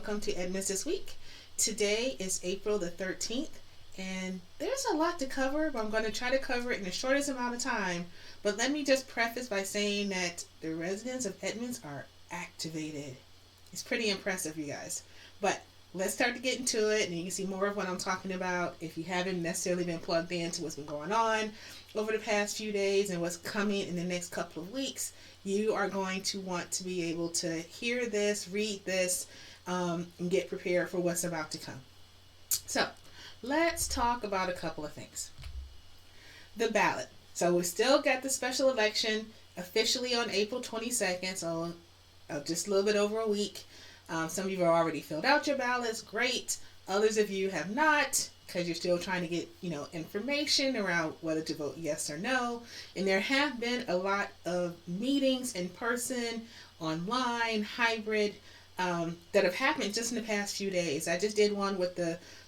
welcome to Edmonds This Week. Today is April the 13th, and there's a lot to cover, but I'm going to try to cover it in the shortest amount of time. But let me just preface by saying that the residents of Edmonds are activated. It's pretty impressive, you guys. But let's start to get into it, and you can see more of what I'm talking about if you haven't necessarily been plugged into what's been going on over the past few days and what's coming in the next couple of weeks. You are going to want to be able to hear this, read this, and get prepared for what's about to come. So, let's talk about a couple of things. The ballot. So, we still got the special election officially on April 22nd, so just a little bit over a week. Some of you have already filled out your ballots. Great. Others of you have not, because you're still trying to get, information around whether to vote yes or no. And there have been a lot of meetings in person, online, hybrid, that have happened just in the past few days. I just did one with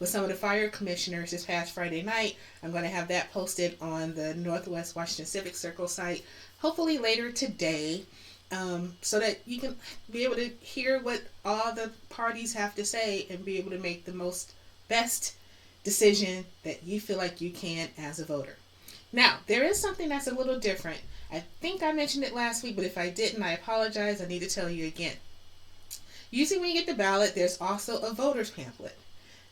some of the fire commissioners this past Friday night. I'm going to have that posted on the Northwest Washington Civic Circle site, hopefully later today. So that you can be able to hear what all the parties have to say and be able to make the best decision that you feel like you can as a voter. Now, there is something that's a little different. I think I mentioned it last week, but if I didn't, I apologize. I need to tell you again. Usually when you get the ballot, there's also a voter's pamphlet.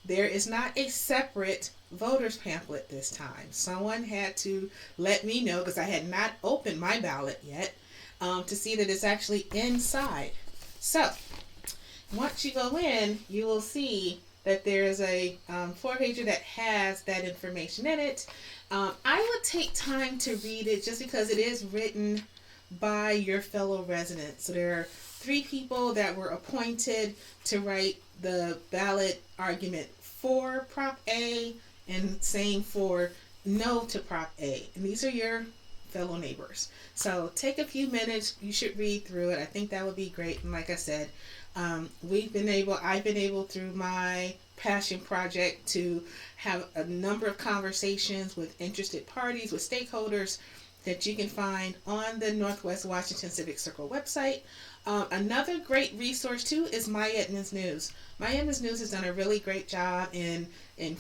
There is not a separate voter's pamphlet this time. Someone had to let me know, because I had not opened my ballot yet, to see that it's actually inside. So, once you go in, you will see that there's a 4-pager that has that information in it. I would take time to read it just because it is written by your fellow residents. So there are 3 people that were appointed to write the ballot argument for Prop A and same for no to Prop A. And these are your fellow neighbors. So take a few minutes. You should read through it. I think that would be great. And like I said, I've been able through my passion project to have a number of conversations with interested parties, with stakeholders that you can find on the Northwest Washington Civic Circle website. Another great resource too is My Edmonds News. My Edmonds News has done a really great job in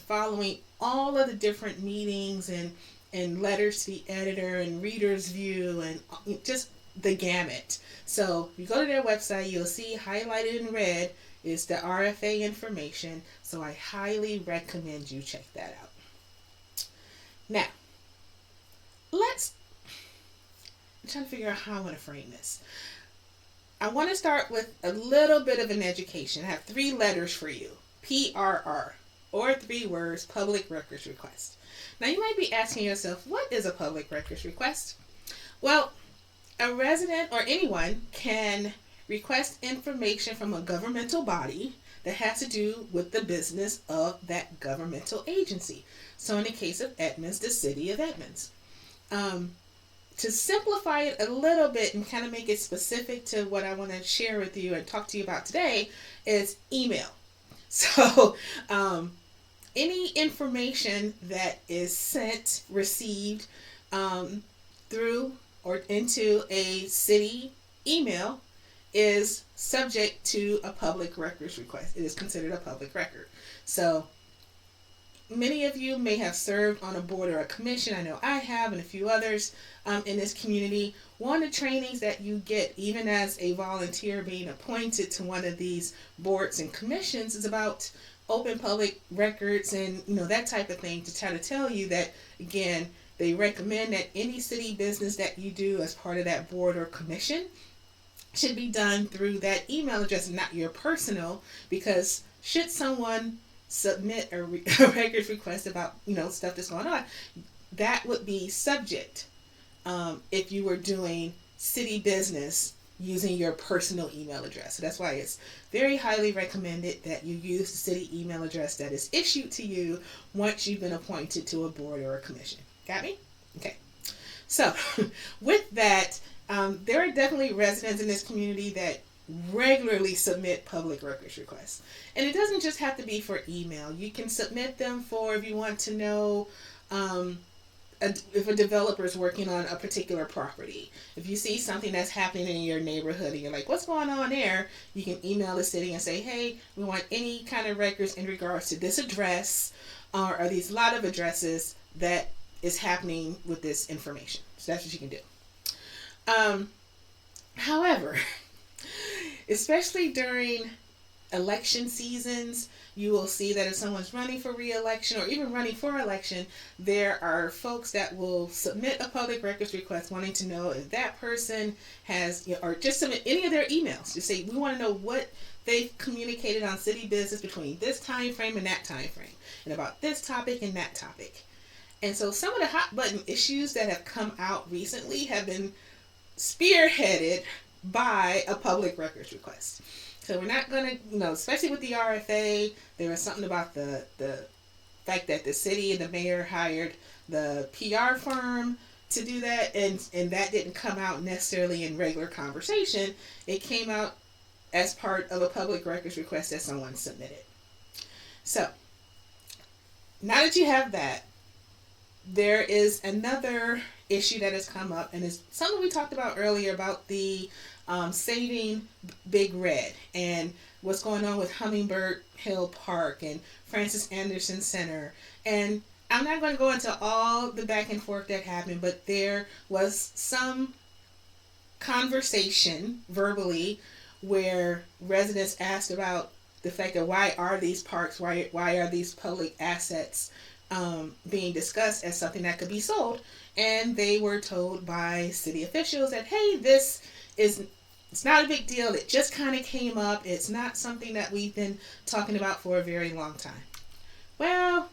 following all of the different meetings and letters to the editor and reader's view and just the gamut. So if you go to their website, you'll see highlighted in red is the RFA information. So I highly recommend you check that out. Now, I'm trying to figure out how I want to frame this. I want to start with a little bit of an education. I have 3 letters for you. PRR, or 3 words, public records request. Now you might be asking yourself, what is a public records request? Well, a resident or anyone can request information from a governmental body that has to do with the business of that governmental agency. So in the case of Edmonds, the city of Edmonds. To simplify it a little bit and kind of make it specific to what I want to share with you and talk to you about today is email. So any information that is received through or into a city email is subject to a public records request. It is considered a public record. So many of you may have served on a board or a commission. I know I have, and a few others in this community. One of the trainings that you get, even as a volunteer being appointed to one of these boards and commissions, is about open public records and that type of thing, to try to tell you that, again, they recommend that any city business that you do as part of that board or commission should be done through that email address, not your personal, because should someone submit a records request about stuff that's going on, that would be subject if you were doing city business using your personal email address. So that's why it's very highly recommended that you use the city email address that is issued to you once you've been appointed to a board or a commission. Got me? Okay. So with that, there are definitely residents in this community that regularly submit public records requests. And it doesn't just have to be for email. You can submit them for, if you want to know if a developer is working on a particular property, if you see something that's happening in your neighborhood and you're like, what's going on there? You can email the city and say, hey, we want any kind of records in regards to this address or these lot of addresses that is happening with this information. So that's what you can do. However, especially during election seasons, you will see that if someone's running for re-election or even running for election, there are folks that will submit a public records request wanting to know if that person has, or just submit any of their emails. Just say, we want to know what they've communicated on city business between this time frame and that time frame, and about this topic and that topic. And so some of the hot button issues that have come out recently have been spearheaded by a public records request. So we're not going to, especially with the RFA, there was something about the fact that the city and the mayor hired the PR firm to do that, and that didn't come out necessarily in regular conversation. It came out as part of a public records request that someone submitted. So now that you have that, there is another issue that has come up, and it's something we talked about earlier about the saving Big Red and what's going on with Hummingbird Hill Park and Francis Anderson Center. And I'm not going to go into all the back and forth that happened, but there was some conversation verbally where residents asked about the fact that why are these parks, why are these public assets being discussed as something that could be sold. And they were told by city officials that, hey, it's not a big deal. It just kind of came up. It's not something that we've been talking about for a very long time. Well,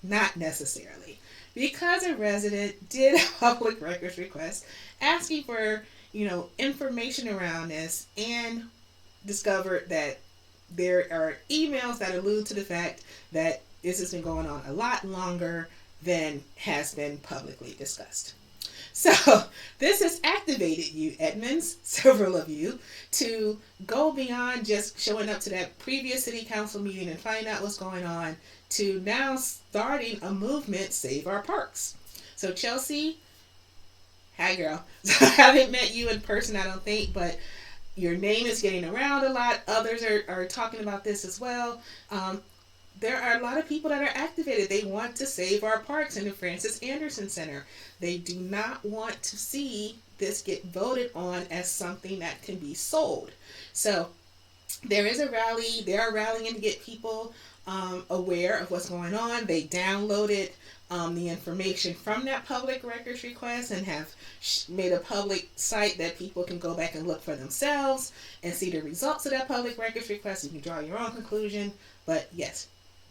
not necessarily. Because a resident did a public records request asking for, information around this and discovered that there are emails that allude to the fact that this has been going on a lot longer than has been publicly discussed. So this has activated you, Edmonds, several of you, to go beyond just showing up to that previous city council meeting and find out what's going on, to now starting a movement, Save Our Parks. So Chelsea, hi girl. So I haven't met you in person, I don't think, but your name is getting around a lot. Others are talking about this as well. There are a lot of people that are activated. They want to save our parks in the Francis Anderson Center. They do not want to see this get voted on as something that can be sold. So there is a rally. They are rallying to get people aware of what's going on. They downloaded the information from that public records request and have made a public site that people can go back and look for themselves and see the results of that public records request. You can draw your own conclusion. But yes,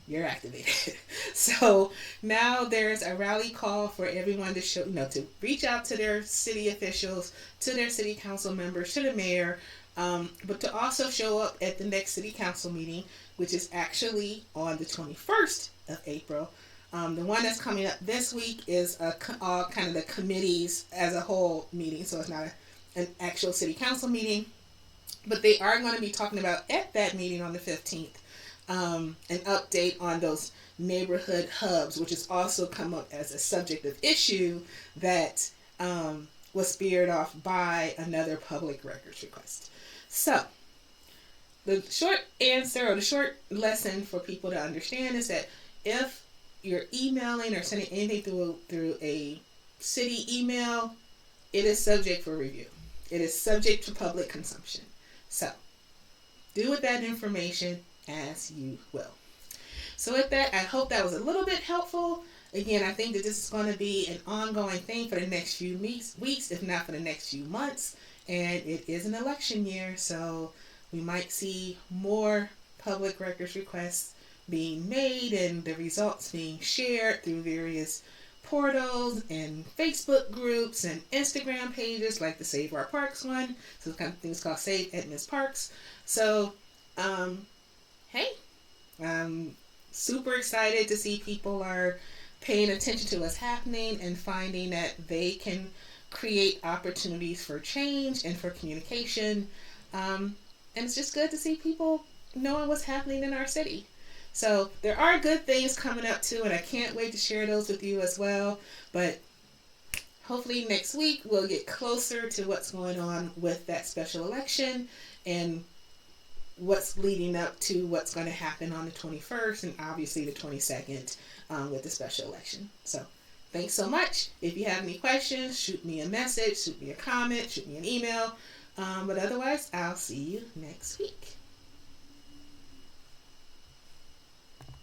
you're activated. So now there's a rally call for everyone to show, to reach out to their city officials, to their city council members, to the mayor, but to also show up at the next city council meeting, which is actually on the 21st of April. The one that's coming up this week is all kind of the committees as a whole meeting, so it's not an actual city council meeting, but they are going to be talking about at that meeting on the 15th. An update on those neighborhood hubs, which has also come up as a subject of issue that was speared off by another public records request. So the short answer, or the short lesson for people to understand, is that if you're emailing or sending anything through a city email, it is subject for review. It is subject to public consumption. So do with that information as you will. So with that, I hope that was a little bit helpful. Again, I think that this is going to be an ongoing thing for the next few weeks, if not for the next few months. And it is an election year, so we might see more public records requests being made and the results being shared through various portals and Facebook groups and Instagram pages like the Save Our Parks one. So the kind of things called Save Edmonds Parks. So, hey, I'm super excited to see people are paying attention to what's happening and finding that they can create opportunities for change and for communication. And it's just good to see people knowing what's happening in our city. So there are good things coming up too, and I can't wait to share those with you as well. But hopefully next week we'll get closer to what's going on with that special election and what's leading up to what's going to happen on the 21st and obviously the 22nd with the special election. So thanks so much. If you have any questions, shoot me a message, shoot me a comment, shoot me an email. But otherwise, I'll see you next week.